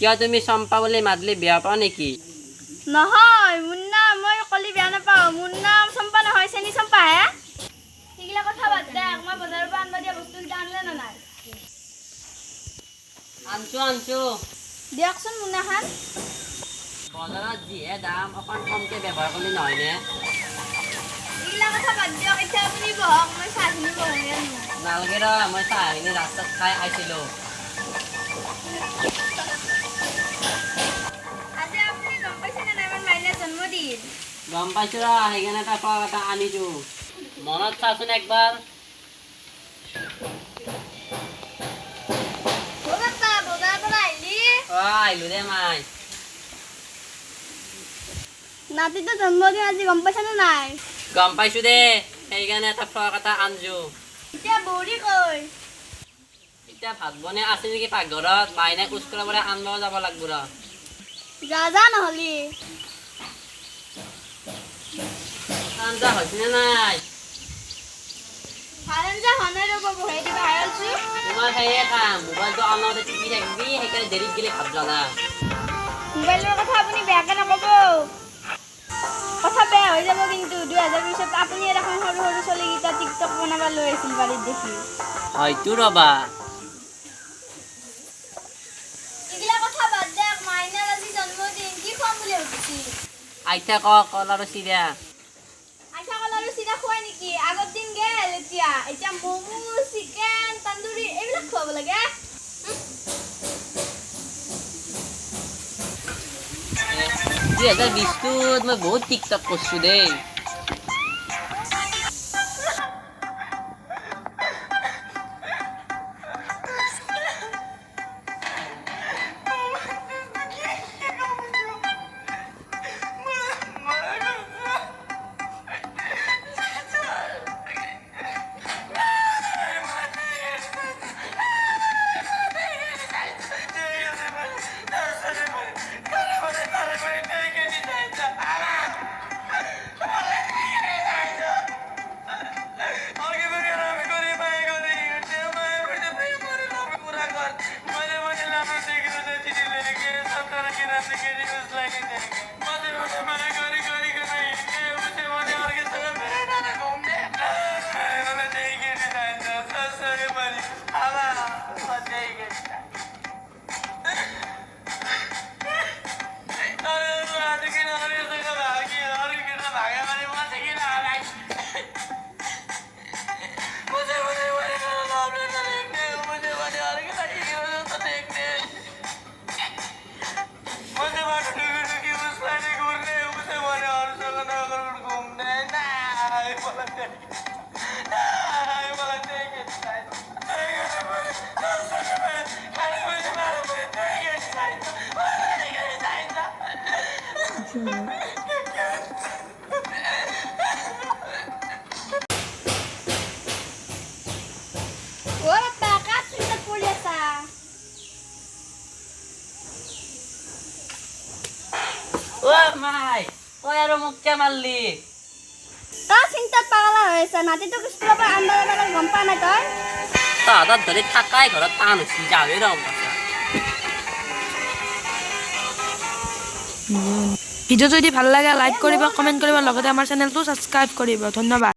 কিয় তুমি চম্পা বুলি মাতলি বেয়া পাও নেকি? নহয় মোৰ নাম মই কলি বেয়া নাপাওঁ। মোৰ নাম চম্পা নহয়, চেনি চম্পা হে। সেইগিলা কথা বাদ দে, মই বজাৰৰ পৰা আনবা দিয়া বস্তুকেইটা আনলে না নাই? আনছো দিয়কচোন মুনাখান। বজাৰত যিহে দাম অকণ কমকে ব্যৱহাৰ কৰিলে নহয়নে? এইগিলা কথা বাদ দিয়ক, এতিয়া আপুনি বহক, মই চাহখিনি বহোঁগে। নালগে ৰ, মই চাহখিনি ৰাস্তাত খাই আইছিলো। আজি আপুনি গম পাইছেনে নাই মোৰ মাইনাৰ জন্মদিন? গম পাইছো ৰ, সেইকাৰণে এটা ফ্ৰক এটা আনিছো। মনত চাচোন একবাৰ। বজাৰৰ পৰা আহিলি? আহিলো দে মাই। নাতিটো জন্মদিন আজি গম পাইছেনে নাই? গম পাইছো দে, সেইকাৰণে এটা ফ্ৰক এটা আনছো। এতিয়া বৌৰি কই? এতিয়া ভাত বনাই আছে নেকি পাকঘৰত? মাইনাক স্কুলৰ পৰা আনব যাব লাগব ৰ। যা নহলি। আঞ্জা হৈছেনে নাই? ভাত আঞ্জা হোৱা নাই ৰ'ব, বহাই দিবা আছো। তোমাৰ সেয়ে কাম, মোবাইলটো অনতে টিপি থাকিবি, সেইকাৰণে দেৰিত গেলি ভাত জ্বলা। মোবাইলৰ কথা আপুনি বেয়াকে নক'ব। কথা বেয়া হৈ যাব কিন্তু 2020ত আপুনি এখন সৰু সৰু ছোৱালীকেইটা টিকটক বনাব লৈ আছিল বাৰীত দেখি। হয়তো ৰবা। এইগিলা কথা বাদ দে, মাইনাৰ আজি জন্মদিন, কি খুৱাম বুলি ভাবিছি? আইতা কল আৰু চিৰা। আইঠা কল আৰু চিৰা খুৱাই নেকি? আগৰ দিন গেল এতিয়া ম'ম', চিকেন, তান্দুৰি এইবিলাক খুৱাব লাগে। 2020ত মই বহুত টিকটক কৰিছো দেই। মাই তই আৰু মোক কিয় মাৰলি? তই চিন্তাত পাগলা হৈ আছা, নাতিটোক স্কুলৰ পৰা আনবা যাব লাগে, গম পোৱা নাই তই? তহঁতৰ ধৰি থাকাই ঘৰত টান হৈছি, যাৱে ৰ। ভিডিঅ' যদি ভাল লাগে লাইক কৰিব, কমেণ্ট কৰিব, লগতে আমাৰ চেনেলটো ছাবস্ক্ৰাইব কৰিব। ধন্যবাদ।